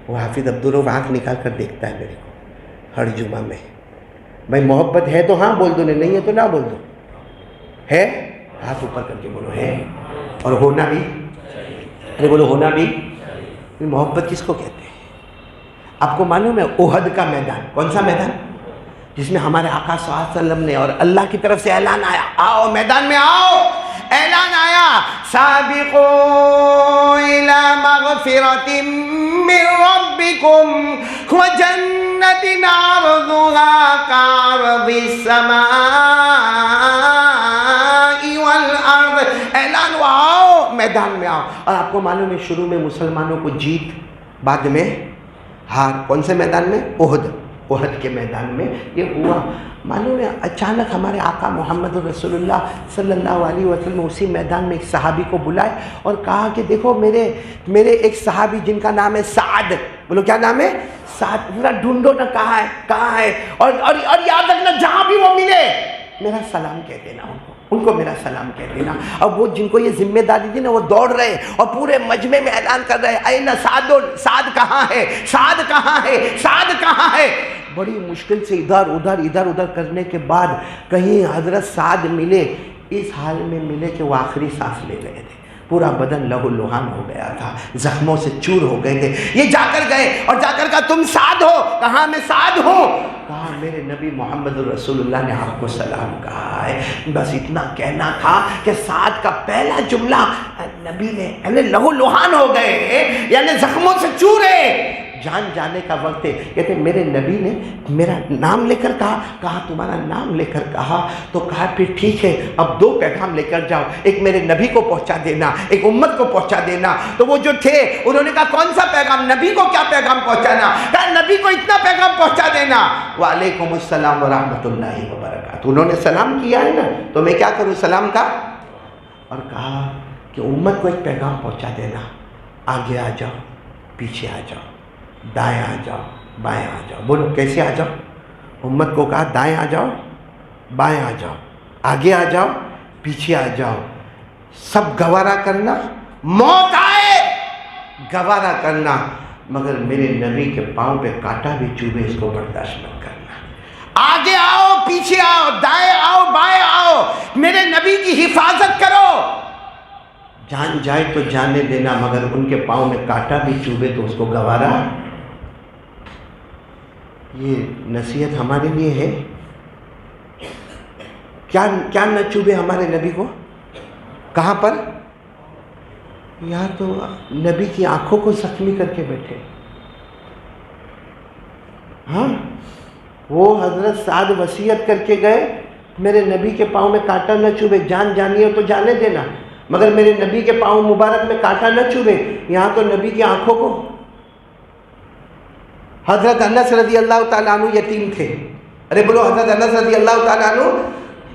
وہ حافظ عبدالرؤف آنکھ نکال کر دیکھتا ہے میرے کو ہر جمعہ میں۔ بھائی محبت ہے تو ہاں بول دو، نہیں ہے تو نہ بول دو، ہے ہاتھ اوپر کر کے بولو ہے، اور ہونا بھی، ارے بولو ہونا بھی۔ محبت کس کو کہتے ہیں؟ آپ کو معلوم ہے احد کا میدان، کون سا میدان؟ جس میں ہمارے آقا صلی اللہ علیہ وسلم نے اور اللہ کی طرف سے اعلان آیا، آؤ میدان میں آؤ، اعلان آیا سابقوا الى مغفرۃ من ربکم وجنۃ عرضها كعرض السماء والارض، اعلان ہوا آؤ میدان میں آؤ۔ اور آپ کو معلوم ہے شروع میں مسلمانوں کو جیت، بعد میں ہار، کون سے میدان میں؟ احد کے میدان میں یہ ہوا۔ معلوم ہے اچانک ہمارے آقا محمد رسول اللہ صلی اللہ علیہ وسلم اسی میدان میں ایک صحابی کو بلائے اور کہا کہ دیکھو میرے ایک صحابی جن کا نام ہے سعد، بولو کیا نام ہے؟ سعد، ذرا ڈھونڈو نا کہاں ہے، اور یاد رکھنا جہاں بھی وہ ملے میرا سلام کہہ دینا، ان کو میرا سلام کہہ دینا۔ اب وہ جن کو یہ ذمہ داری دی نا، وہ دوڑ رہے اور پورے مجمع میں اعلان کر رہے این سعد، سعد کہاں ہے، سعد کہاں ہے، سعد کہاں ہے۔ بڑی مشکل سے ادھر ادھر کرنے کے بعد کہیں حضرت سعد ملے، اس حال میں ملے کہ وہ آخری سانس لے رہے تھے، پورا بدن لہو لہان ہو گیا تھا، زخموں سے چور ہو گئے تھے۔ یہ جا کر گئے اور جا کر کہا تم سعد ہو؟ کہا میں سعد ہوں۔ کہا میرے نبی محمد رسول اللہ نے آپ کو سلام کہا ہے۔ بس اتنا کہنا تھا کہ سعد کا پہلا جملہ نبی نے، یعنی لہو لہان ہو گئے، یعنی زخموں سے چور ہے، جان جانے کا وقت ہے۔ کہتے میرے نبی نے میرا نام لے کر کہا تمہارا نام لے کر کہا، تو کہا پھر ٹھیک ہے اب دو پیغام لے کر جاؤ، ایک میرے نبی کو پہنچا دینا، ایک امت کو پہنچا دینا۔ تو وہ جو تھے انہوں نے کہا کون سا پیغام؟ نبی کو کیا پیغام پہنچانا؟ کہا نبی کو اتنا پیغام پہنچا دینا، وعلیکم السلام ورحمۃ اللہ وبرکاتہ۔ انہوں نے سلام کیا ہے نا، تو میں کیا کروں سلام کا؟ اور کہا کہ امت کو ایک پیغام پہنچا دینا، آگے آ جاؤ، پیچھے آ جاؤ، دائیں آ جاؤ، بائیں آ جاؤ۔ بولو کیسے آ جاؤ؟ امت کو کہا دائیں آ جاؤ، بائیں آ جاؤ، آگے آ جاؤ، پیچھے آ جاؤ، سب گوارا کرنا، موت آئے گوارا کرنا، مگر میرے نبی کے پاؤں پہ کانٹا بھی چوبے اس کو برداشت مت کرنا۔ آگے آؤ، پیچھے آؤ، دائیں آؤ، بائیں آؤ، میرے نبی کی حفاظت کرو، جان جائے تو جانے دینا، مگر ان کے پاؤں میں کانٹا بھی چوبے تو اس کو گوارا۔ یہ نصیحت ہمارے لیے ہے، کیا نہ چوبے ہمارے نبی کو، کہاں پر؟ یہاں تو نبی کی آنکھوں کو زخمی کر کے بیٹھے. ہاں وہ حضرت سعد وصیت کر کے گئے میرے نبی کے پاؤں میں کانٹا نہ چبھے, جان جانی ہو تو جانے دینا مگر میرے نبی کے پاؤں مبارک میں کانٹا نہ چبھے. یہاں تو نبی کی آنکھوں کو. حضرت انس رضی اللہ تعالیٰ عنہ یتیم تھے. ارے بولو حضرت انس رضی اللہ تعالیٰ عنہ.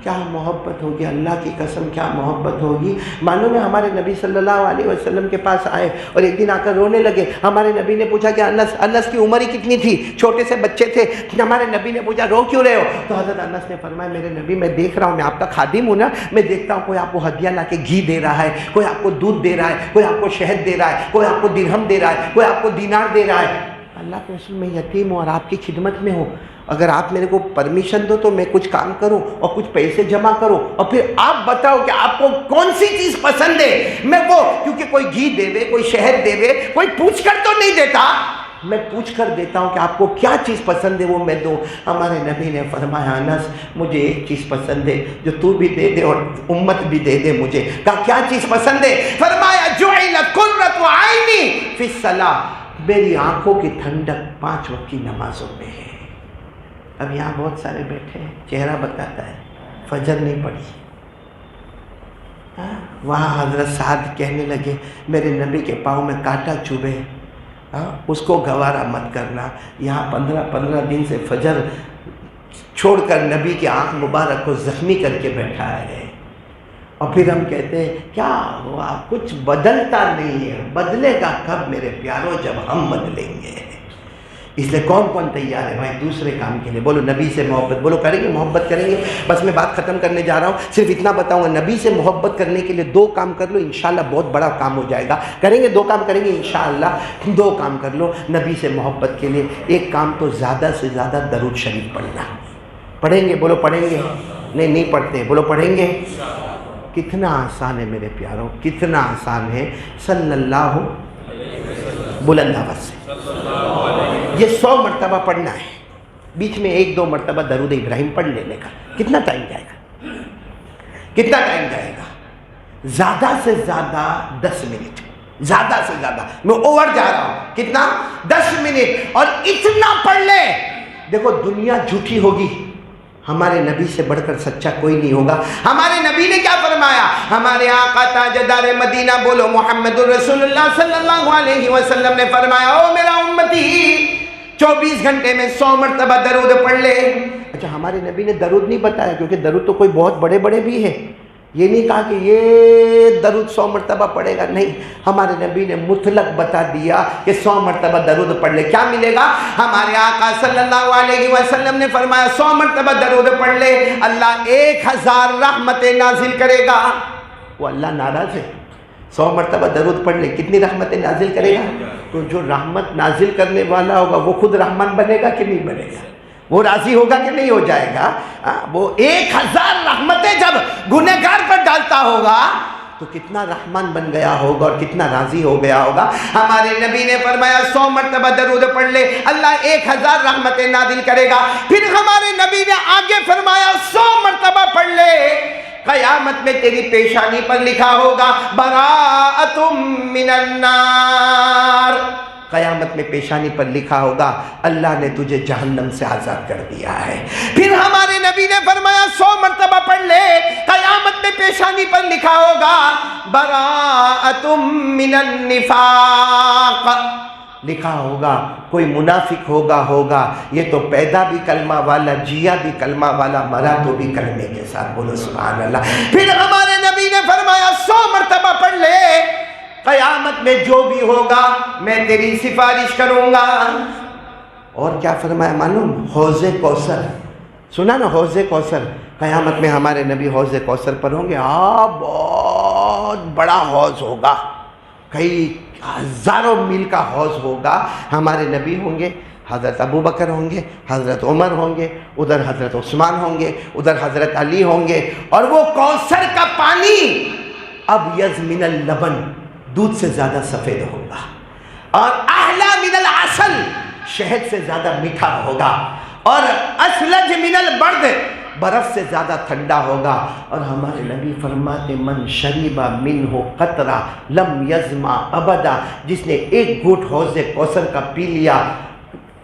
کیا محبت ہوگی, اللہ کی قسم کیا محبت ہوگی. معلوم ہے ہمارے نبی صلی اللہ علیہ وسلم کے پاس آئے اور ایک دن آ کر رونے لگے. ہمارے نبی نے پوچھا کہ انس کی عمر ہی کتنی تھی, چھوٹے سے بچے تھے. ہمارے نبی نے پوچھا رو کیوں رہے ہو؟ تو حضرت انس نے فرمایا میرے نبی میں دیکھ رہا ہوں, میں آپ کا خادم ہوں نا, میں دیکھتا ہوں کوئی آپ کو ہدیہ لا کے گھی دے رہا ہے, کوئی آپ کو دودھ دے رہا ہے, کوئی آپ کو شہد دے رہا ہے, کوئی آپ کو درہم دے رہا ہے, کوئی آپ کو دینار دے رہا ہے. اللہ کے رسول میں یتیم ہوں اور آپ کی خدمت میں ہوں, اگر آپ میرے کو پرمیشن دو تو میں کچھ کام کروں اور کچھ پیسے جمع کروں اور پھر آپ بتاؤ کہ آپ کو کون سی چیز پسند ہے, میں وہ, کیونکہ کوئی گھی دے دے, کوئی شہد دے دے, کوئی پوچھ کر تو نہیں دیتا, میں پوچھ کر دیتا ہوں کہ آپ کو کیا چیز پسند ہے وہ میں دوں. ہمارے نبی نے فرمایا انس مجھے ایک چیز پسند ہے جو تو بھی دے دے اور امت بھی دے دے مجھے. کہا کیا چیز پسند ہے؟ فرمایا جعلت قرۃ عینی فی الصلاۃ, میری آنکھوں کی ٹھنڈک 5 وقت کی نمازوں میں ہے. اب یہاں بہت سارے بیٹھے ہیں, چہرہ بتاتا ہے فجر نہیں پڑھی. وہاں حضرت سعد کہنے لگے میرے نبی کے پاؤں میں کانٹا چبھے, اس کو گوارا مت کرنا. یہاں 15 دن سے فجر چھوڑ کر نبی کی آنکھ مبارک کو زخمی کر کے بیٹھا ہے. اور پھر ہم کہتے ہیں کیا ہوا, کچھ بدلتا نہیں ہے. بدلے گا کب میرے پیاروں, جب ہم بدلیں گے. اس لیے کون کون تیار ہے بھائی دوسرے کام کے لیے؟ بولو نبی سے محبت, بولو کریں گے, محبت کریں گے. بس میں بات ختم کرنے جا رہا ہوں, صرف اتنا بتاؤں گا, نبی سے محبت کرنے کے لیے 2 کام کر لو, انشاءاللہ بہت بڑا کام ہو جائے گا. کریں گے 2 کام کریں گے انشاءاللہ, 2 کام کر لو نبی سے محبت کے لیے. ایک کام تو زیادہ سے زیادہ درود شریف پڑھنا. پڑھیں گے؟ بولو پڑھیں گے. نہیں پڑھتے, بولو پڑھیں گے. کتنا آسان ہے میرے پیاروں, کتنا آسان ہے. صلی اللہ بلند آواز سے یہ 100 مرتبہ پڑھنا ہے. بیچ میں 1-2 مرتبہ درود ابراہیم پڑھ لینے کا. کتنا ٹائم جائے گا؟ کتنا ٹائم جائے گا؟ زیادہ سے زیادہ 10 منٹ, زیادہ سے زیادہ. میں اوور جا رہا ہوں. کتنا؟ 10 منٹ. اور اتنا پڑھ لے. دیکھو دنیا جھوٹی ہوگی, ہمارے نبی سے بڑھ کر سچا کوئی نہیں ہوگا. ہمارے نبی نے کیا فرمایا؟ ہمارے آقا تاجدار مدینہ بولو محمد رسول اللہ صلی اللہ علیہ وسلم نے فرمایا او میرا امتی 24 گھنٹے میں 100 مرتبہ درود پڑھ لے. اچھا ہمارے نبی نے درود نہیں بتایا, کیونکہ درود تو کوئی بہت بڑے بڑے بھی ہیں. یہ نہیں کہا کہ یہ درود 100 مرتبہ پڑھے گا, نہیں. ہمارے نبی نے مطلق بتا دیا کہ 100 مرتبہ درود پڑھ لے. کیا ملے گا؟ ہمارے آقا صلی اللہ علیہ وسلم نے فرمایا 100 مرتبہ درود پڑھ لے, اللہ 1000 رحمتیں نازل کرے گا. وہ اللہ ناراض ہے؟ 100 مرتبہ درود پڑھ لے, کتنی رحمتیں نازل کرے گا؟ تو جو رحمت نازل کرنے والا ہوگا وہ خود رحمان بنے گا کہ نہیں بنے گا؟ وہ راضی ہوگا کہ نہیں ہو جائے گا؟ وہ 1000 رحمتیں جب گنہگار پر ڈالتا ہوگا تو کتنا رحمان بن گیا ہوگا اور کتنا راضی ہو گیا ہوگا. ہمارے نبی نے فرمایا 100 مرتبہ درود پڑھ لے, اللہ 1000 رحمتیں نازل کرے گا. پھر ہمارے نبی نے آگے فرمایا 100 مرتبہ پڑھ لے, قیامت میں تیری پیشانی پر لکھا ہوگا براءۃ من النار. قیامت میں پیشانی پر لکھا ہوگا اللہ نے تجھے جہنم سے آزاد کر دیا ہے. پھر ہمارے نبی نے فرمایا 100 مرتبہ پڑھ لے, قیامت میں پیشانی پر لکھا ہوگا براءۃ من النفاق. لکھا ہوگا کوئی منافق ہوگا یہ تو پیدا بھی کلمہ والا, جیا بھی کلمہ والا, مرا تو بھی کلمے کے ساتھ. بولو سبحان اللہ. پھر ہمارے نبی نے فرمایا 100 مرتبہ پڑھ لے, قیامت میں جو بھی ہوگا میں تیری سفارش کروں گا. اور کیا فرمایا معلوم؟ حوض کوثر. سنا نا حوض کوثر؟ قیامت میں ہمارے نبی حوض کوثر پر ہوں گے. بہت بڑا حوض ہوگا, کئی ہزاروں میل کا حوض ہوگا. ہمارے نبی ہوں گے, حضرت ابو بکر ہوں گے, حضرت عمر ہوں گے, ادھر حضرت عثمان ہوں گے, ادھر حضرت علی ہوں گے. اور وہ کوثر کا پانی ابیض من اللبن, دودھ سے زیادہ سفید ہوگا, اور احلی من العسل, شہد سے زیادہ میٹھا ہوگا, اور اسلج من البرد, برف سے زیادہ ٹھنڈا ہوگا. اور ہمارے نبی فرماتے من شریب منہ قطرہ لم یظمأ ابدا، جس نے ایک گھونٹ حوض کوثر کا پی لیا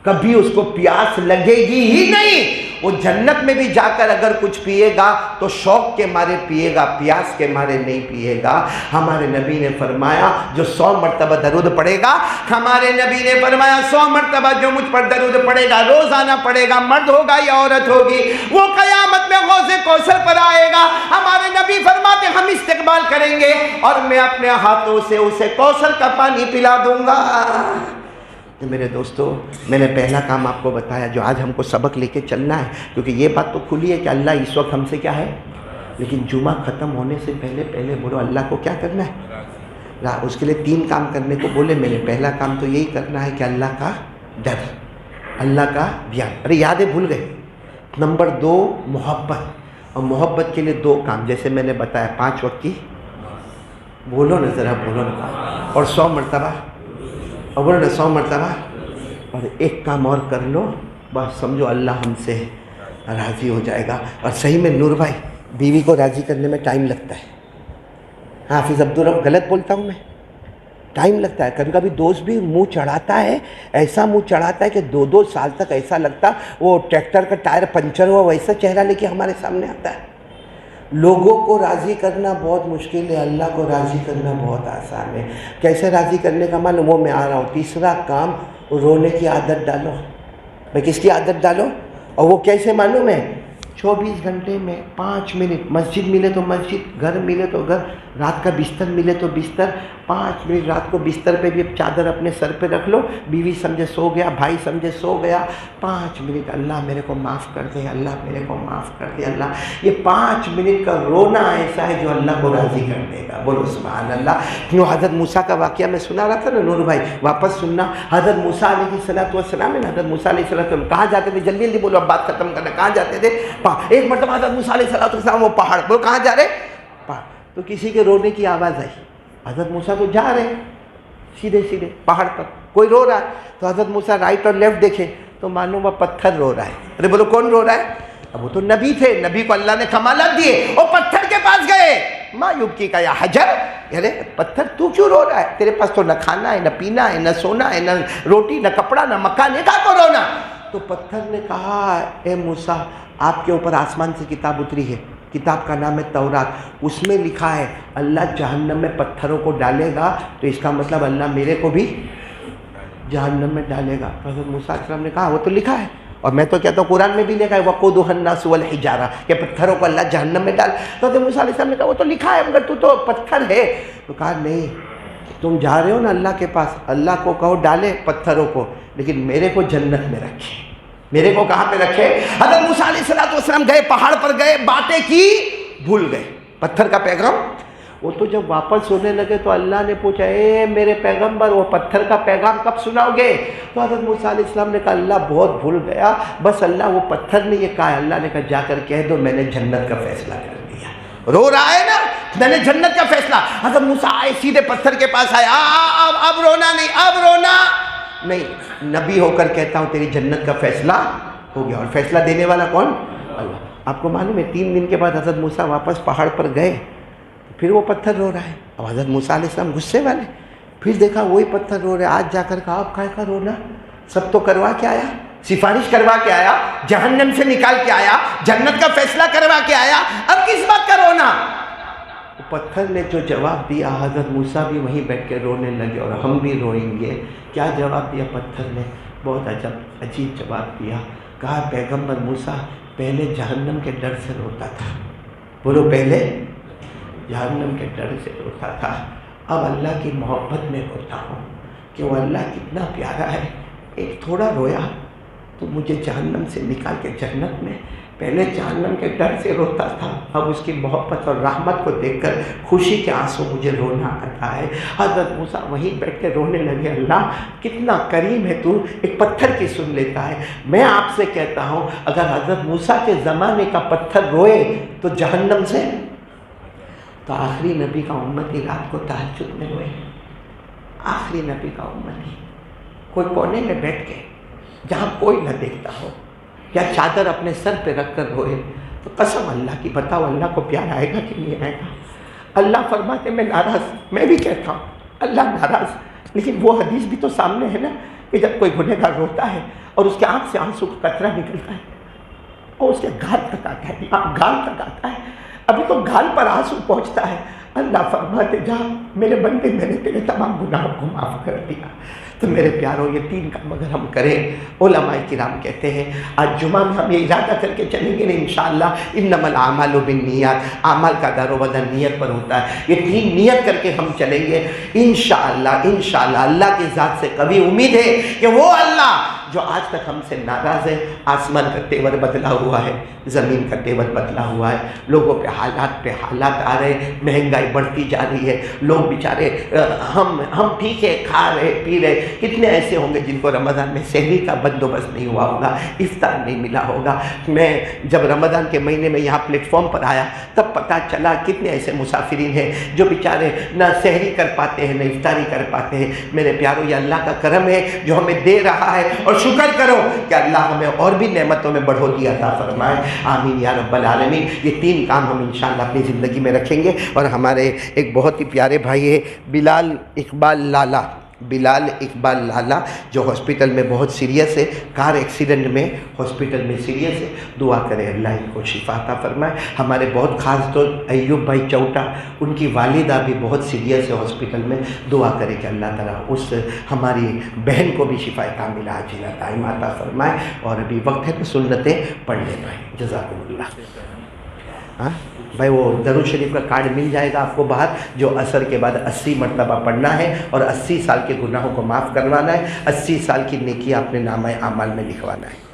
کبھی اس کو پیاس لگے گی ہی نہیں. وہ جنت میں بھی جا کر اگر کچھ پیے گا تو شوق کے مارے پیے گا، پیاس کے مارے نہیں پیے گا. ہمارے نبی نے فرمایا جو 100 مرتبہ درود پڑھے گا، ہمارے نبی نے فرمایا 100 مرتبہ جو مجھ پر درود پڑھے گا، روزانہ پڑھے گا، مرد ہوگا یا عورت ہوگی، وہ قیامت میں حوض کوثر پر آئے گا. ہمارے نبی فرماتے ہم استقبال کریں گے اور میں اپنے ہاتھوں سے اسے کوثر کا پانی پلا دوں گا. میرے دوستو، میں نے پہلا کام آپ کو بتایا جو آج ہم کو سبق لے کے چلنا ہے، کیونکہ یہ بات تو کھلی ہے کہ اللہ اس وقت ہم سے کیا ہے، لیکن جمعہ ختم ہونے سے پہلے بولو اللہ کو کیا کرنا ہے. اس کے لیے 3 کام کرنے کو بولے میں نے. پہلا کام تو یہی کرنا ہے کہ اللہ کا ڈر، اللہ کا دھیان. ارے یادیں بھول گئے. نمبر 2 محبت، اور محبت کے لیے 2 کام جیسے میں نے بتایا 5 وقت کی، بولو نا ذرا، بولو نا، اور 100 مرتبہ، اور بولو نا 100 مرتبہ. اور ایک کام اور کر لو، بس سمجھو اللہ ہم سے راضی ہو جائے گا. اور صحیح میں نور بھائی، بیوی کو راضی کرنے میں ٹائم لگتا ہے. حافظ عبدالرحمٰن غلط بولتا ہوں میں؟ ٹائم لگتا ہے. کبھی کبھی دوست بھی منہ چڑھاتا ہے، ایسا منہ چڑھاتا ہے کہ 2 سال تک ایسا لگتا وہ ٹریکٹر کا ٹائر پنچر ہوا ویسا چہرہ لے کے ہمارے سامنے آتا ہے. لوگوں کو راضی کرنا بہت مشکل ہے، اللہ کو راضی کرنا بہت آسان ہے. کیسے راضی کرنے کا معلوم؟ وہ میں آ رہا ہوں. تیسرا کام، رونے کی عادت ڈالو. میں کس کی عادت ڈالو؟ اور وہ کیسے معلوم ہے؟ 24 گھنٹے میں 5 منٹ، مسجد ملے تو مسجد، گھر ملے تو گھر، رات کا بستر ملے تو بستر، 5 منٹ رات کو بستر پہ بھی چادر اپنے سر پہ رکھ لو. بیوی سمجھے سو گیا، بھائی سمجھے سو گیا، 5 منٹ اللہ میرے کو معاف کر دے، اللہ میرے کو معاف کر دے اللہ. یہ 5 منٹ کا رونا ایسا ہے جو اللہ کو راضی کر دے گا. بولو سبحان اللہ. کیوں حضرت موسیٰ کا واقعہ میں سنا رہا تھا نا نور بھائی، واپس سننا. حضرت موسیٰ علیہ السلام ہے نا، حضرت موسیٰ علیہ السلام کہاں جاتے تھے؟ جلدی جلدی بولو، اب بات ختم کرنا. کہاں جاتے تھے؟ ایک مرتبہ حضرت موسیٰ علیہ السلام وہ پہاڑ، بولو کہاں جا رہے؟ پہاڑ. تو کسی کے رونے کی آواز آئی. حضرت موسیٰ تو جا رہے سیدھے سیدھے پہاڑ پر، کوئی رو رہا ہے. تو حضرت موسیٰ رائٹ اور لیفٹ دیکھے تو معلوم وہ پتھر رو رہا ہے. ارے بولو کون رو رہا ہے؟ اب وہ تو نبی تھے، نبی کو اللہ نے کمالات دیے. وہ پتھر کے پاس گئے. ما یبکی کا یا حجر، ارے پتھر تو کیوں رو رہا ہے؟ تیرے پاس تو نہ کھانا ہے، نہ پینا ہے، نہ سونا ہے، نہ روٹی، نہ کپڑا، نہ مکان ہے، کہاں کو رونا؟ تو پتھر نے کہا اے موسیٰ، آپ کے اوپر آسمان سے کتاب اتری ہے، کتاب کا نام ہے تورات. اس میں لکھا ہے اللہ جہنم میں پتھروں کو ڈالے گا، تو اس کا مطلب اللہ میرے کو بھی جہنم میں ڈالے گا. حضرت موسیٰ علیہ السلام نے کہا وہ تو لکھا ہے، اور میں تو کہتا ہوں قرآن میں بھی لکھا ہے وقودها الناس والحجارہ، کہ پتھروں کو اللہ جہنم میں ڈال. تو حضرت موسیٰ علیہ السلام نے کہا وہ تو لکھا ہے مگر تو تو پتھر ہے. تو کہا نہیں، تم جا رہے ہو نا اللہ کے پاس، اللہ کو کہو ڈالے پتھروں کو، لیکن میرے کو جنت میں رکھے. میرے کو کہاں پہ رکھے؟ حضرت موسیٰ علیہ السلام گئے، پہاڑ پر گئے، باتیں کی، بھول گئے پتھر کا پیغام. وہ تو جب واپس ہونے لگے تو اللہ نے پوچھا اے میرے پیغمبر وہ پتھر کا پیغام کب سناؤ گے؟ تو حضرت موسیٰ علیہ السلام نے کہا اللہ بہت بھول گیا، بس اللہ وہ پتھر نے یہ کہا. اللہ نے کہا جا کر کہہ دو میں نے جنت کا فیصلہ کر دیا. رو رہا ہے نا، میں نے جنت کا فیصلہ. حضرت موسیٰ آئے سیدھے پتھر کے پاس آئے. اب رونا نہیں، اب رونا نہیں. نبی ہو کر کہتا ہوں تیری جنت کا فیصلہ ہو گیا. اور فیصلہ دینے والا کون؟ اللہ. آپ کو معلوم ہے 3 دن کے بعد حضرت موسیٰ واپس پہاڑ پر گئے، پھر وہ پتھر رو رہا ہے. اب حضرت موسیٰ علیہ السلام غصے والے، پھر دیکھا وہی پتھر رو رہے. آج جا کر کہا آپ کائے کا رونا؟ سب تو کروا کے آیا، سفارش کروا کے آیا، جہنم سے نکال کے آیا، جنت کا فیصلہ کروا کے آیا، اب کس بات کا رونا؟ پتھر نے جو جواب دیا حضرت موسیٰ بھی وہیں بیٹھ کے رونے لگے، اور ہم بھی روئیں گے. کیا جواب دیا پتھر نے؟ بہت عجیب جواب دیا. کہا پیغمبر موسیٰ پہلے جہنم کے ڈر سے روتا تھا. بولو پہلے جہنم کے ڈر سے روتا تھا، اب اللہ کی محبت میں روتا ہوں کہ وہ اللہ کتنا پیارا ہے. ایک تھوڑا رویا تو مجھے جہنم سے نکال کے جنت میں. پہلے جہنم کے ڈر سے روتا تھا، اب اس کی محبت اور رحمت کو دیکھ کر خوشی کے آنسو مجھے رونا آتا ہے. حضرت موسیٰ وہیں بیٹھ کے رونے لگے. اللہ کتنا کریم ہے تو، ایک پتھر کی سن لیتا ہے. میں آپ سے کہتا ہوں اگر حضرت موسیٰ کے زمانے کا پتھر روئے تو جہنم سے، تو آخری نبی کا امتی رات کو تہجد میں روئے. آخری نبی کا امتی کوئی کونے میں بیٹھ کے جہاں کوئی نہ دیکھتا ہو، یا چادر اپنے سر پہ رکھ کر روئے. تو قسم اللہ کی بتاؤ اللہ کو پیار آئے گا کہ نہیں آئے گا؟ اللہ فرماتے میں ناراض، میں بھی کہتا ہوں اللہ ناراض، لیکن وہ حدیث بھی تو سامنے ہے نا کہ جب کوئی گنہگار روتا ہے اور اس کے آنکھ سے آنسو کا قطرہ نکلتا ہے اور اس کے گال تک آتا ہے، گال تک آتا ہے، ابھی تو گال پر آنسو پہنچتا ہے، اللہ فرماتے جا میرے بندے میں نے تیرے تمام گناہوں کو معاف کر دیا۔ تو میرے پیاروں یہ 3 کام اگر ہم کریں، علماء کرام کہتے ہیں آج جمعہ میں ہم یہ ارادہ کر کے چلیں گے نا انشاءاللہ، انما الاعمال بالنیات، اعمال کا دار و مدار نیت پر ہوتا ہے، یہ 3 نیت کر کے ہم چلیں گے انشاءاللہ اللہ کی ذات سے کبھی امید ہے کہ وہ اللہ جو آج تک ہم سے ناراض ہے، آسمان کا تیور بدلا ہوا ہے، زمین کا تیور بدلا ہوا ہے، لوگوں پہ حالات آ رہے ہیں، مہنگائی بڑھتی جا رہی ہے، لوگ بیچارے ہم ٹھیک ہے کھا رہے پی رہے، کتنے ایسے ہوں گے جن کو رمضان میں سحری کا بندوبست نہیں ہوا ہوگا، افطار نہیں ملا ہوگا۔ میں جب رمضان کے مہینے میں یہاں پلیٹ فارم پر آیا تب پتہ چلا کتنے ایسے مسافرین ہیں جو بیچارے نہ سحری کر پاتے ہیں نہ افطاری کر پاتے ہیں۔ میرے پیاروں یہ اللہ کا کرم ہے جو ہمیں دے رہا ہے، اور شکر کرو کہ اللہ ہمیں اور بھی نعمتوں میں بڑھوتی عطا فرمائے، آمین یا رب العالمین۔ یہ 3 کام ہم انشاءاللہ اپنی زندگی میں رکھیں گے۔ اور ہمارے ایک بہت ہی پیارے بھائی ہے بلال اقبال لالا جو ہاسپٹل میں بہت سیریس ہے، کار ایکسیڈنٹ میں ہاسپٹل میں سیریس ہے، دعا کریں اللہ ان کو شفا عطا فرمائے۔ ہمارے بہت خاص دوست ایوب بھائی چوٹا، ان کی والدہ بھی بہت سیریس ہے ہاسپٹل میں، دعا کریں کہ اللہ تعالیٰ اس ہماری بہن کو بھی شفا کاملہ عاجلہ دائمہ عطا فرمائے۔ اور ابھی وقت ہے تو سنتیں پڑھ لیں بھائی، جزاکم اللہ۔ ہاں بھائی وہ درود شریف کا کارڈ مل جائے گا آپ کو باہر، جو عصر کے بعد 80 مرتبہ پڑھنا ہے اور 80 سال کے گناہوں کو معاف کروانا ہے، 80 سال کی نیکی اپنے نامہ اعمال میں لکھوانا ہے۔